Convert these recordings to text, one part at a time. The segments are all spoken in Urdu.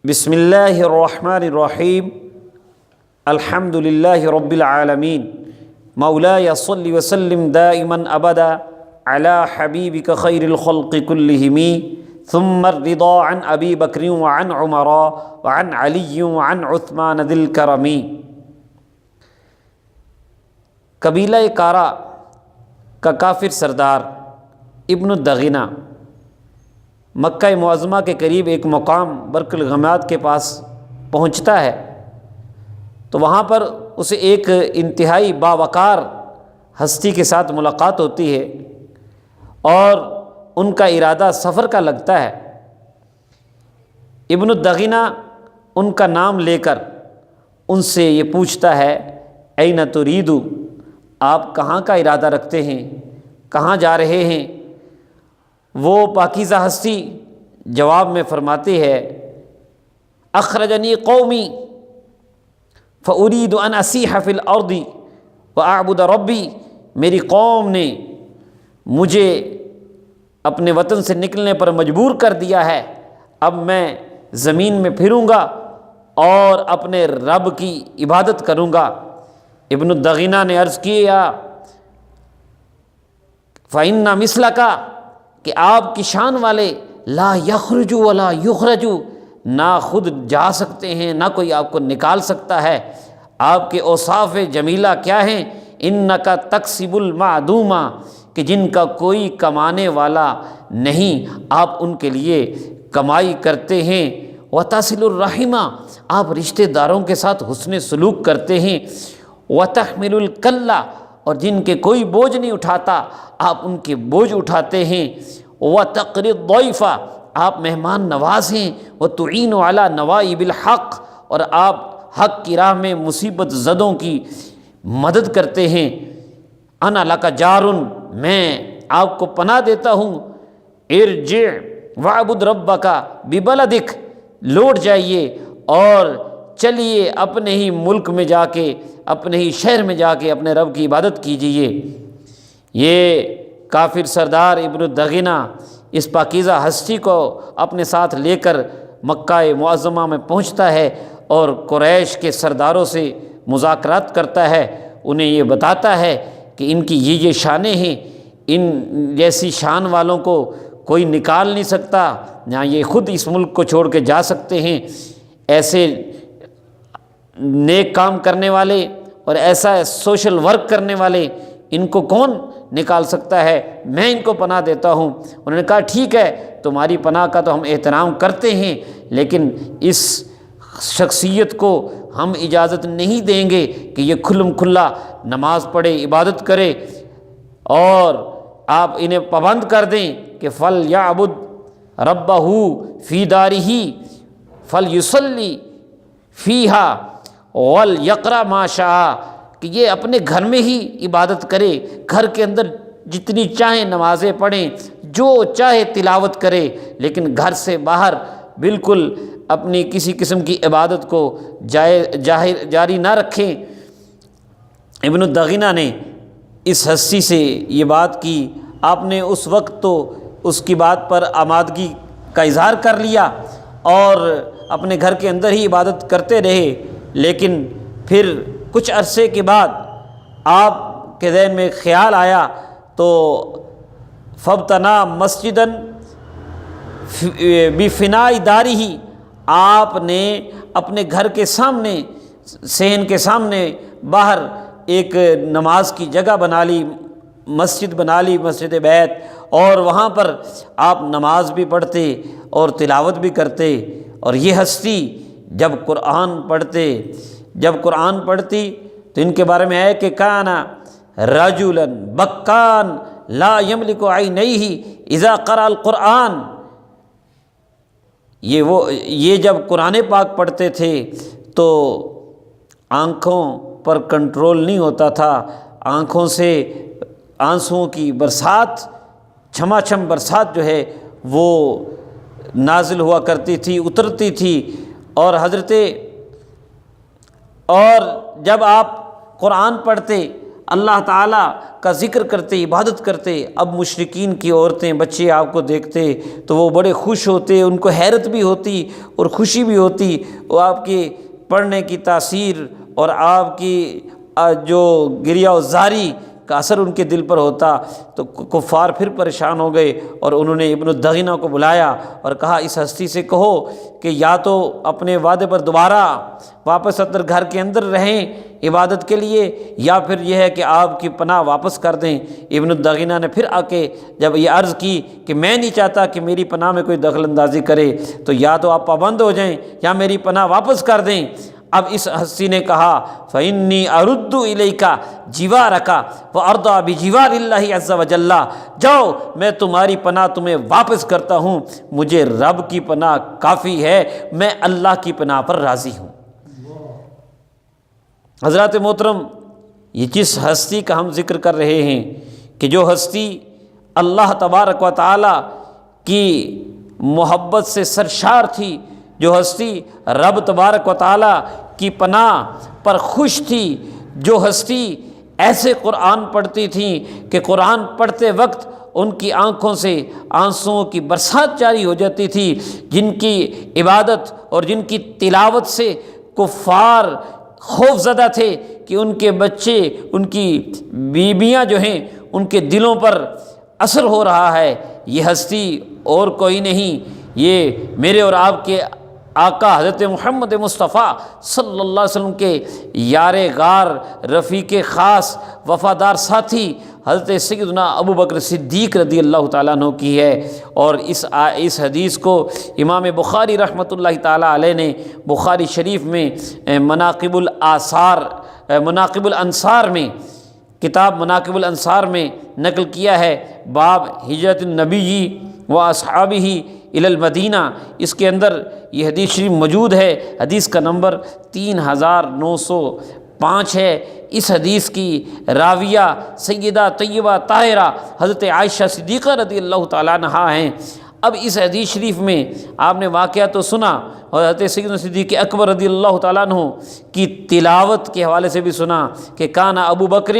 بسم اللہ الرحمن الرحیم الحمد للہ رب العالمین مولاي صل وسلم دائما ابدا علی حبیبک خیر الخلق کلہم ثم الرضا عن ابی بکر وعن عمر وعن علی وعن عثمان ذی الکرم۔ قبیلہ کارا کا کافر سردار ابن الدغینہ مکہ معظمہ کے قریب ایک مقام برق الغماد کے پاس پہنچتا ہے تو وہاں پر اسے ایک انتہائی باوقار ہستی کے ساتھ ملاقات ہوتی ہے اور ان کا ارادہ سفر کا لگتا ہے۔ ابن الدغینہ ان کا نام لے کر ان سے یہ پوچھتا ہے این ترید، آپ کہاں کا ارادہ رکھتے ہیں، کہاں جا رہے ہیں؟ وہ پاکیزہ ہستی جواب میں فرماتی ہے اخرجنی قومی فارید ان اسیح فی الارض واعبد ربی، میری قوم نے مجھے اپنے وطن سے نکلنے پر مجبور کر دیا ہے، اب میں زمین میں پھروں گا اور اپنے رب کی عبادت کروں گا۔ ابن الدغینہ نے عرض کیا فإن مثلک، کہ آپ کی شان والے لا یخرج ولا یخرج، نہ خود جا سکتے ہیں نہ کوئی آپ کو نکال سکتا ہے۔ آپ کے اوصاف جمیلہ کیا ہیں؟ انک تکسب المعدوم، کہ جن کا کوئی کمانے والا نہیں آپ ان کے لیے کمائی کرتے ہیں۔ وتصل الرحم، آپ رشتہ داروں کے ساتھ حسن سلوک کرتے ہیں۔ وتحمل الکلہ، اور جن کے کوئی بوجھ نہیں اٹھاتا آپ ان کے بوجھ اٹھاتے ہیں۔ وتقری الضیف، آپ مہمان نواز ہیں۔ وتعین علی نوائب الحق، اور آپ حق کی راہ میں مصیبت زدوں کی مدد کرتے ہیں۔ انا لک جار، میں آپ کو پناہ دیتا ہوں۔ ارجع واعبد ربک ببلدک، لوٹ جائیے اور چلیے اپنے ہی ملک میں جا کے، اپنے ہی شہر میں جا کے اپنے رب کی عبادت کیجیے۔ یہ کافر سردار ابن الدغینہ اس پاکیزہ ہستی کو اپنے ساتھ لے کر مکہ معظمہ میں پہنچتا ہے اور قریش کے سرداروں سے مذاکرات کرتا ہے، انہیں یہ بتاتا ہے کہ ان کی یہ شانیں ہیں، ان جیسی شان والوں کو کوئی نکال نہیں سکتا، نہ یہ خود اس ملک کو چھوڑ کے جا سکتے ہیں۔ ایسے نیک کام کرنے والے اور ایسا سوشل ورک کرنے والے ان کو کون نکال سکتا ہے؟ میں ان کو پناہ دیتا ہوں۔ انہوں نے کہا ٹھیک ہے، تمہاری پناہ کا تو ہم احترام کرتے ہیں، لیکن اس شخصیت کو ہم اجازت نہیں دیں گے کہ یہ کھلم کھلا نماز پڑھے، عبادت کرے، اور آپ انہیں پابند کر دیں کہ فَلْيَعْبُدْ رَبَّهُ فِي دَارِهِ فَلْيُصَلِّ فِيهَا وَلْيَقْرَأْ مَا شَاءَ، کہ یہ اپنے گھر میں ہی عبادت کرے، گھر کے اندر جتنی چاہیں نمازیں پڑھیں، جو چاہے تلاوت کرے، لیکن گھر سے باہر بالکل اپنی کسی قسم کی عبادت کو جاری نہ رکھیں۔ ابن الدغینہ نے اس ہستی سے یہ بات کی، آپ نے اس وقت تو اس کی بات پر آمادگی کا اظہار کر لیا اور اپنے گھر کے اندر ہی عبادت کرتے رہے، لیکن پھر کچھ عرصے کے بعد آپ کے ذہن میں خیال آیا تو فبتنا مسجداً بفناء دارہ، آپ نے اپنے گھر کے سامنے، صحن کے سامنے باہر ایک نماز کی جگہ بنا لی، مسجد بنا لی، مسجد بیت، اور وہاں پر آپ نماز بھی پڑھتے اور تلاوت بھی کرتے۔ اور یہ ہستی جب قرآن پڑھتی تو ان کے بارے میں ہے کہ کانا رجلا بکان لا یملک عینیہ اذا قرأ القرآن، یہ جب قرآن پاک پڑھتے تھے تو آنکھوں پر کنٹرول نہیں ہوتا تھا، آنکھوں سے آنسوؤں کی برسات، چھما چھم برسات جو ہے وہ نازل ہوا کرتی تھی، اترتی تھی۔ اور جب آپ قرآن پڑھتے اللہ تعالیٰ کا ذکر کرتے، عبادت کرتے، اب مشرکین کی عورتیں بچے آپ کو دیکھتے تو وہ بڑے خوش ہوتے، ان کو حیرت بھی ہوتی اور خوشی بھی ہوتی، وہ آپ کے پڑھنے کی تاثیر اور آپ کی جو گریہ و زاری کا اثر ان کے دل پر ہوتا، تو کفار پھر پریشان ہو گئے اور انہوں نے ابن الدغینہ کو بلایا اور کہا اس ہستی سے کہو کہ یا تو اپنے وعدے پر دوبارہ واپس اندر گھر کے اندر رہیں عبادت کے لیے، یا پھر یہ ہے کہ آپ کی پناہ واپس کر دیں۔ ابن الدغینہ نے پھر آ کے جب یہ عرض کی کہ میں نہیں چاہتا کہ میری پناہ میں کوئی دخل اندازی کرے، تو یا تو آپ پابند ہو جائیں یا میری پناہ واپس کر دیں۔ اب اس ہستی نے کہا فَإِنِّي أَرُدُّ إِلَيْكَ جِوَارَكَ وَأَرْضَىٰ بِجِوَارِ اللَّهِ عَزَّ وَجَلَّ، جاؤ میں تمہاری پناہ تمہیں واپس کرتا ہوں، مجھے رب کی پناہ کافی ہے، میں اللہ کی پناہ پر راضی ہوں۔ حضرات محترم، یہ جس ہستی کا ہم ذکر کر رہے ہیں کہ جو ہستی اللہ تبارک و تعالی کی محبت سے سرشار تھی، جو ہستی رب تبارک و تعالی کی پناہ پر خوش تھی، جو ہستی ایسے قرآن پڑھتی تھی کہ قرآن پڑھتے وقت ان کی آنکھوں سے آنسوؤں کی برسات جاری ہو جاتی تھی، جن کی عبادت اور جن کی تلاوت سے کفار خوف زدہ تھے کہ ان کے بچے، ان کی بیویاں جو ہیں ان کے دلوں پر اثر ہو رہا ہے، یہ ہستی اور کوئی نہیں، یہ میرے اور آپ کے آقا حضرت محمد مصطفیٰ صلی اللہ علیہ وسلم کے یار غار، رفیق خاص، وفادار ساتھی حضرت سیدنا ابو بکر صدیق رضی اللہ تعالیٰ عنہ کی ہے۔ اور اس حدیث کو امام بخاری رحمۃ اللہ تعالیٰ علیہ نے بخاری شریف میں مناقب الانصار میں، کتاب مناقب الانصار میں نقل کیا ہے، باب ہجرت النبی و اصحابہ الی المدینہ، اس کے اندر یہ حدیث شریف موجود ہے، حدیث کا نمبر 3905 ہے۔ اس حدیث کی راویہ سیدہ طیبہ طاہرہ حضرت عائشہ صدیقہ رضی اللہ تعالیٰ عنہا ہیں۔ اب اس حدیث شریف میں آپ نے واقعہ تو سنا اور حضرت سیدنا صدیق اکبر رضی اللہ تعالیٰ عنہ کی تلاوت کے حوالے سے بھی سنا کہ کان ابو بکر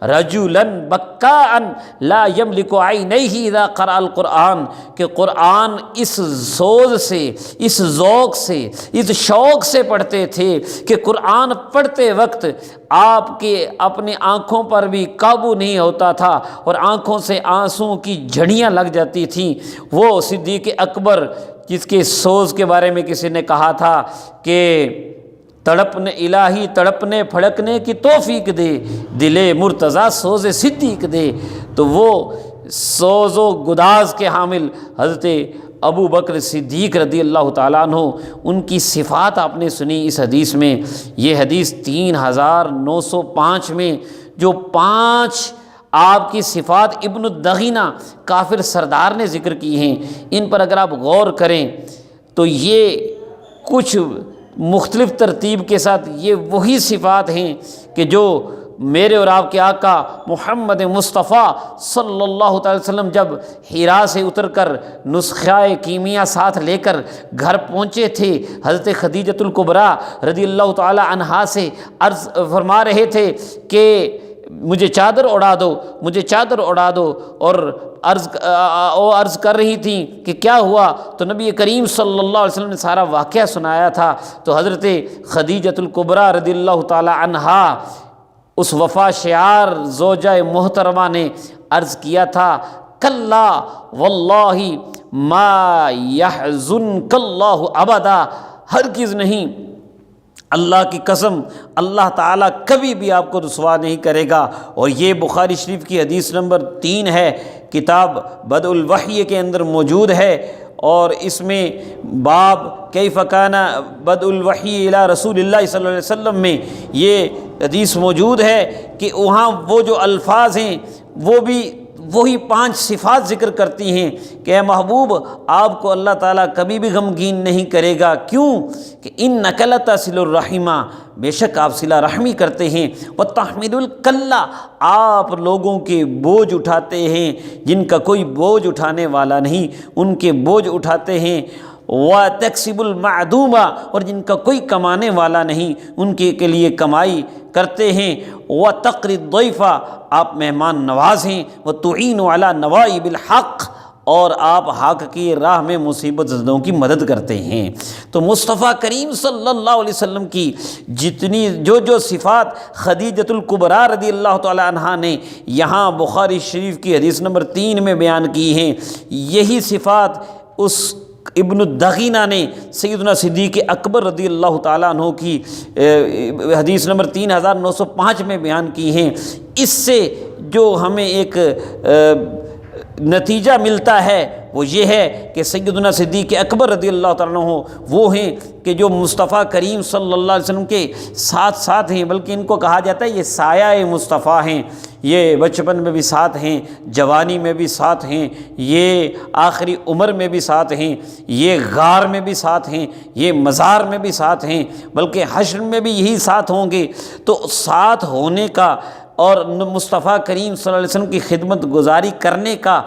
رجلا بکاء لا یملک عینیہ اذا قرأ القرآن، کہ قرآن اس سوز سے، اس ذوق سے، اس شوق سے پڑھتے تھے کہ قرآن پڑھتے وقت آپ کے اپنی آنکھوں پر بھی قابو نہیں ہوتا تھا اور آنکھوں سے آنسوں کی جھڑیاں لگ جاتی تھیں۔ وہ صدیق اکبر جس کے سوز کے بارے میں کسی نے کہا تھا کہ تڑپنے الہی تڑپنے پھڑکنے کی توفیق دے، دلے مرتضیٰ سوز صدیق دے، تو وہ سوز و گداز کے حامل حضرت ابو بکر صدیق رضی اللہ تعالیٰ عنہ، ان کی صفات آپ نے سنی اس حدیث میں۔ یہ حدیث 3905 میں جو 5 آپ کی صفات ابن الدغینہ کافر سردار نے ذکر کی ہیں، ان پر اگر آپ غور کریں تو یہ کچھ مختلف ترتیب کے ساتھ یہ وہی صفات ہیں کہ جو میرے اور آپ کے آقا محمد مصطفیٰ صلی اللہ تعالی وسلم جب حرا سے اتر کر نسخہ کیمیا ساتھ لے کر گھر پہنچے تھے، حضرت خدیجۃ الکبریٰ رضی اللہ تعالی عنہا سے عرض فرما رہے تھے کہ مجھے چادر اڑا دو، مجھے چادر اڑا دو، اور عرض کر رہی تھیں کہ کیا ہوا، تو نبی کریم صلی اللہ علیہ وسلم نے سارا واقعہ سنایا تھا۔ تو حضرت خدیجۃ الکبریٰ رضی اللہ تعالی عنہا اس وفا شعار زوجہ محترمہ نے عرض کیا تھا کلا واللہ ما یحزنک اللہ ابدا، ہرگز نہیں، اللہ کی قسم اللہ تعالیٰ کبھی بھی آپ کو رسوا نہیں کرے گا۔ اور یہ بخاری شریف کی حدیث نمبر 3 ہے، کتاب بدء الوحی کے اندر موجود ہے، اور اس میں باب کیف کان بدء الوحی الی رسول اللہ صلی اللہ علیہ وسلم میں یہ حدیث موجود ہے کہ وہاں وہ جو الفاظ ہیں وہ بھی وہی 5 صفات ذکر کرتی ہیں کہ اے محبوب آپ کو اللہ تعالیٰ کبھی بھی غمگین نہیں کرے گا۔ کیوں کہ انک لتصل الرحمہ، بے شک آپ صلہ رحمی کرتے ہیں، وتحمل الکلہ، آپ لوگوں کے بوجھ اٹھاتے ہیں جن کا کوئی بوجھ اٹھانے والا نہیں، ان کے بوجھ اٹھاتے ہیں، وَتَكْسِبُ الْمَعْدُومَ، اور جن کا کوئی کمانے والا نہیں ان کے لیے کمائی کرتے ہیں، وَتَقْرِي الضَّيْفَ، آپ مہمان نواز ہیں، وَتُعِينُ عَلَى نَوَائِبِ الْحَقِّ، اور آپ حق کی راہ میں مصیبت زدوں کی مدد کرتے ہیں۔ تو مصطفیٰ کریم صلی اللہ علیہ وسلم کی جتنی جو صفات خدیجۃ الکبریٰ رضی اللہ تعالی عنہا نے یہاں بخاری شریف کی حدیث نمبر 3 میں بیان کی ہیں، یہی صفات اس ابن الدغینہ نے سیدنا صدیق اکبر رضی اللہ تعالیٰ عنہ کی حدیث نمبر 3905 میں بیان کی ہیں۔ اس سے جو ہمیں ایک نتیجہ ملتا ہے وہ یہ ہے کہ سیدنا صدیق اکبر رضی اللہ تعالیٰ عنہ وہ ہیں کہ جو مصطفیٰ کریم صلی اللہ علیہ وسلم کے ساتھ ساتھ ہیں، بلکہ ان کو کہا جاتا ہے یہ سایہ مصطفیٰ ہیں، یہ بچپن میں بھی ساتھ ہیں، جوانی میں بھی ساتھ ہیں، یہ آخری عمر میں بھی ساتھ ہیں، یہ غار میں بھی ساتھ ہیں، یہ مزار میں بھی ساتھ ہیں، بلکہ حشر میں بھی یہی ساتھ ہوں گے۔ تو ساتھ ہونے کا اور مصطفیٰ کریم صلی اللہ علیہ وسلم کی خدمت گزاری کرنے کا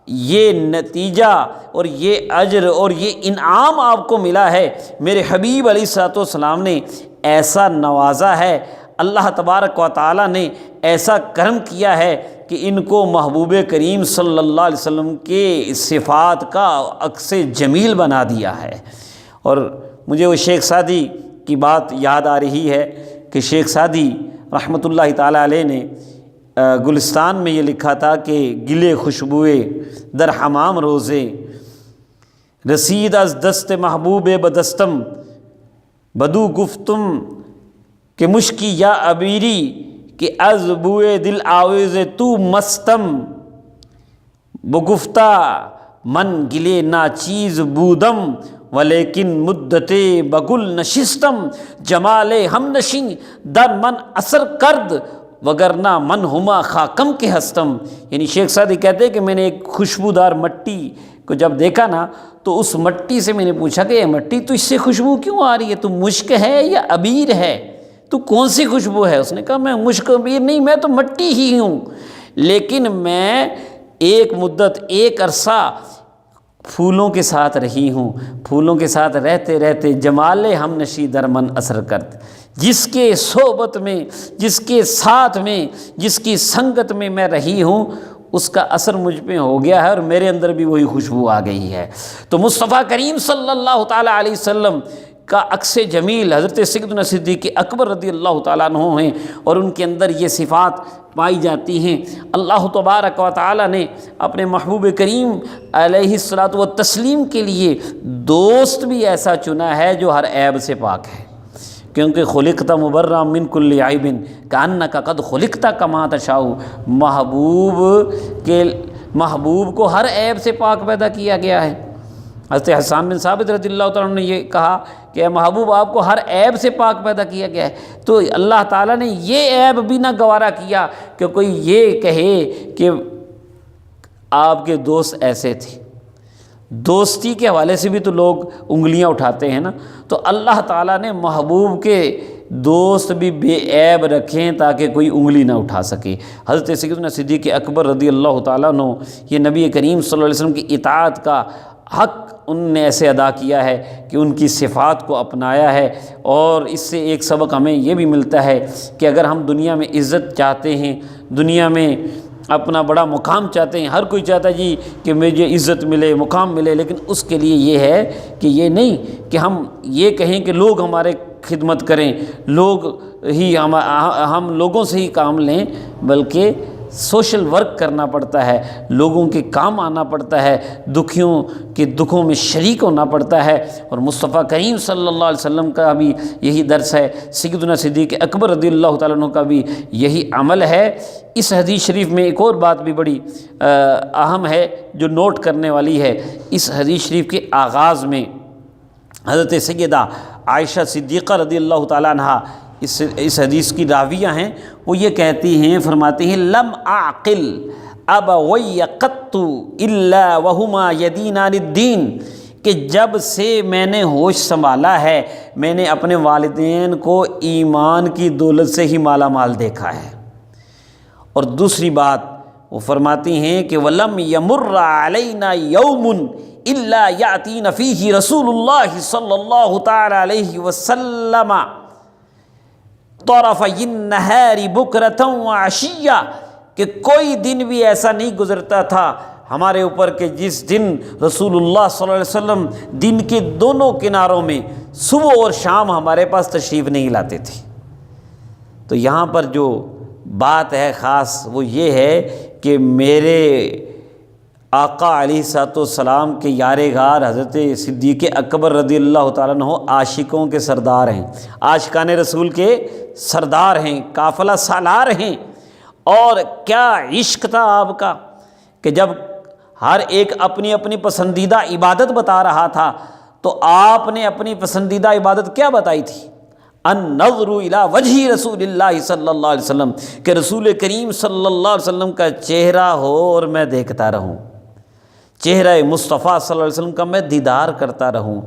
یہ نتیجہ اور یہ اجر اور یہ انعام آپ کو ملا ہے۔ میرے حبیب علیہ الصلوۃ والسلام نے ایسا نوازا ہے، اللہ تبارک و تعالیٰ نے ایسا کرم کیا ہے کہ ان کو محبوب کریم صلی اللہ علیہ وسلم کے صفات کا عکس جمیل بنا دیا ہے۔ اور مجھے وہ شیخ سعدی کی بات یاد آ رہی ہے کہ شیخ سعدی رحمۃ اللہ تعالیٰ علیہ نے گلستان میں یہ لکھا تھا کہ گلے خوشبوئے در حمام روزے، رسید از دست محبوب بدستم، بدو گفتم کہ مشکی یا عبیری کہ از بوئے دل آویز تو مستم، بگفتہ من گلے ناچیز بودم ولیکن مدت بگل نشستم، جمال ہم نشیں در من اثر کرد وگرنہ من ہما خاکم کے ہستم۔ یعنی شیخ سعدی کہتے ہیں کہ میں نے ایک خوشبودار مٹی کو جب دیکھا نا تو اس مٹی سے میں نے پوچھا کہ یہ مٹی تو اس سے خوشبو کیوں آ رہی ہے، تو مشک ہے یا عبیر ہے، تو کون سی خوشبو ہے؟ اس نے کہا میں مشک عبیر نہیں، میں تو مٹی ہی ہوں، لیکن میں ایک مدت ایک عرصہ پھولوں کے ساتھ رہی ہوں، پھولوں کے ساتھ رہتے رہتے جمال ہم نشی در من اثر کرد، جس کے صحبت میں، جس کے ساتھ میں، جس کی سنگت میں میں رہی ہوں اس کا اثر مجھ پہ ہو گیا ہے اور میرے اندر بھی وہی خوشبو آ گئی ہے۔ تو مصطفیٰ کریم صلی اللہ تعالیٰ علیہ وسلم کا عکس جمیل حضرت سیدنا صدیق اکبر رضی اللہ تعالیٰ عنہ ہیں، اور ان کے اندر یہ صفات پائی جاتی ہیں۔ اللہ تبارک و تعالیٰ نے اپنے محبوب کریم علیہ الصلاۃ والتسلیم کے لیے دوست بھی ایسا چنا ہے جو ہر عیب سے پاک ہے، کیونکہ خلقت مبرأ من کل عیب کأنک قد خلقت کما تشاء، محبوب کو ہر عیب سے پاک پیدا کیا گیا ہے۔ حضرت حسان بن ثابت رضی اللہ تعالیٰ عنہ نے یہ کہا کہ اے محبوب آپ کو ہر عیب سے پاک پیدا کیا گیا ہے، تو اللہ تعالیٰ نے یہ عیب بھی نہ گوارا کیا کہ کوئی یہ کہے کہ آپ کے دوست ایسے تھے۔ دوستی کے حوالے سے بھی تو لوگ انگلیاں اٹھاتے ہیں نا، تو اللہ تعالیٰ نے محبوب کے دوست بھی بے عیب رکھیں تاکہ کوئی انگلی نہ اٹھا سکے۔ حضرت سیدنا صدیق اکبر رضی اللہ تعالیٰ عنہ یہ نبی کریم صلی اللہ علیہ وسلم کی اطاعت کا حق ان نے ایسے ادا کیا ہے کہ ان کی صفات کو اپنایا ہے۔ اور اس سے ایک سبق ہمیں یہ بھی ملتا ہے کہ اگر ہم دنیا میں عزت چاہتے ہیں، دنیا میں اپنا بڑا مقام چاہتے ہیں، ہر کوئی چاہتا ہے جی کہ مجھے عزت ملے، مقام ملے، لیکن اس کے لیے یہ ہے کہ یہ نہیں کہ ہم یہ کہیں کہ لوگ ہمارے خدمت کریں، لوگ ہی ہم لوگوں سے ہی کام لیں، بلکہ سوشل ورک کرنا پڑتا ہے، لوگوں کے کام آنا پڑتا ہے، دکھیوں کے دکھوں میں شریک ہونا پڑتا ہے۔ اور مصطفیٰ کریم صلی اللہ علیہ وسلم کا بھی یہی درس ہے، سیدنا صدیق اکبر رضی اللہ تعالیٰ عنہ کا بھی یہی عمل ہے۔ اس حدیث شریف میں ایک اور بات بھی بڑی اہم ہے جو نوٹ کرنے والی ہے۔ اس حدیث شریف کے آغاز میں حضرت سیدہ عائشہ صدیقہ رضی اللہ تعالیٰ عنہ اس حدیث کی راویہ ہیں، وہ یہ کہتی ہیں، فرماتی ہیں لم اعقل ابوی قط الا وہما یدینان الدین، کہ جب سے میں نے ہوش سنبھالا ہے میں نے اپنے والدین کو ایمان کی دولت سے ہی مالا مال دیکھا ہے۔ اور دوسری بات وہ فرماتی ہیں کہ وَلَمْ يَمُرَّ عَلَيْنَا يَوْمٌ الا یاتین فیہ رسول اللہ صلی اللہ تعالی علیہ وسلم طرفی النہار بکرۃ وعشیہ، کہ کوئی دن بھی ایسا نہیں گزرتا تھا ہمارے اوپر کہ جس دن رسول اللہ صلی اللہ علیہ وسلم دن کے دونوں کناروں میں صبح اور شام ہمارے پاس تشریف نہیں لاتے تھے۔ تو یہاں پر جو بات ہے خاص وہ یہ ہے کہ میرے آقا علیہ الصلوۃ والسلام کے یار غار حضرت صدیق اکبر رضی اللہ تعالیٰ عنہ عاشقوں کے سردار ہیں، عاشقان رسول کے سردار ہیں، قافلہ سالار ہیں۔ اور کیا عشق تھا آپ کا کہ جب ہر ایک اپنی اپنی پسندیدہ عبادت بتا رہا تھا تو آپ نے اپنی پسندیدہ عبادت کیا بتائی تھی؟ النظر الی وجہ رسول اللہ صلی اللہ علیہ وسلم، کہ رسول کریم صلی اللہ علیہ وسلم کا چہرہ ہو اور میں دیکھتا رہوں، چہرہ مصطفیٰ صلی اللہ علیہ وسلم کا میں دیدار کرتا رہوں۔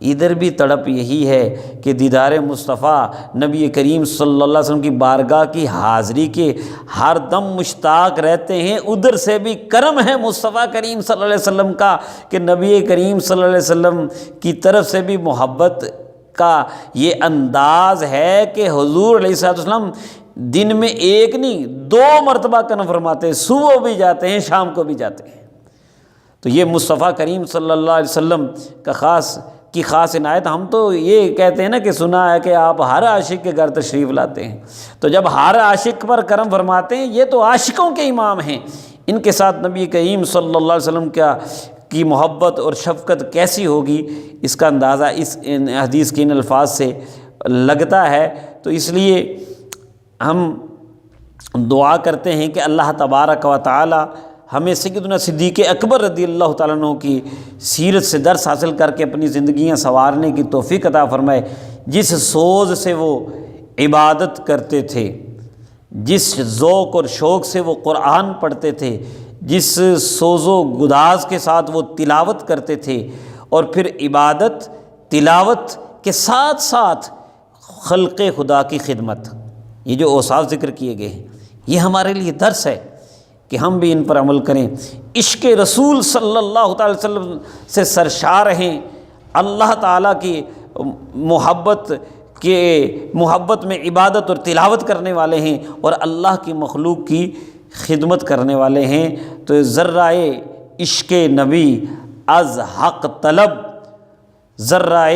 ادھر بھی تڑپ یہی ہے کہ دیدار مصطفیٰ نبی کریم صلی اللہ علیہ وسلم کی بارگاہ کی حاضری کے ہر دم مشتاق رہتے ہیں۔ ادھر سے بھی کرم ہے مصطفیٰ کریم صلی اللہ علیہ وسلم کا کہ نبی کریم صلی اللہ علیہ وسلم کی طرف سے بھی محبت کا یہ انداز ہے کہ حضور علیہ الصلوۃ والسلام دن میں ایک نہیں 2 مرتبہ قدم فرماتے ہیں، صبح بھی جاتے ہیں شام کو بھی جاتے ہیں۔ تو یہ مصطفیٰ کریم صلی اللہ علیہ وسلم کا خاص عنایت۔ ہم تو یہ کہتے ہیں نا کہ سنا ہے کہ آپ ہر عاشق کے گھر تشریف لاتے ہیں، تو جب ہر عاشق پر کرم فرماتے ہیں، یہ تو عاشقوں کے امام ہیں، ان کے ساتھ نبی کریم صلی اللہ علیہ وسلم کی محبت اور شفقت کیسی ہوگی اس کا اندازہ اس حدیث کے ان الفاظ سے لگتا ہے۔ تو اس لیے ہم دعا کرتے ہیں کہ اللہ تبارک و تعالی ہمیں سیدنا صدیق اکبر رضی اللہ تعالیٰ عنہ کی سیرت سے درس حاصل کر کے اپنی زندگیاں سنوارنے کی توفیق عطا فرمائے۔ جس سوز سے وہ عبادت کرتے تھے، جس ذوق اور شوق سے وہ قرآن پڑھتے تھے، جس سوز و گداز کے ساتھ وہ تلاوت کرتے تھے، اور پھر عبادت تلاوت کے ساتھ ساتھ خلق خدا کی خدمت، یہ جو اوصاف ذکر کیے گئے ہیں یہ ہمارے لیے درس ہے کہ ہم بھی ان پر عمل کریں۔ عشق رسول صلی اللہ تعالی وسلم سے سرشار ہیں، اللہ تعالیٰ کی محبت میں عبادت اور تلاوت کرنے والے ہیں، اور اللہ کی مخلوق کی خدمت کرنے والے ہیں۔ تو ذرہ عشق نبی از حق طلب، ذرہ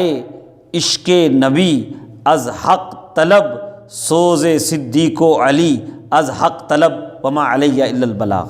عشق نبی از حق طلب، سوز صدیق و علی از حق طلب، وما علیہ الا البلاغ۔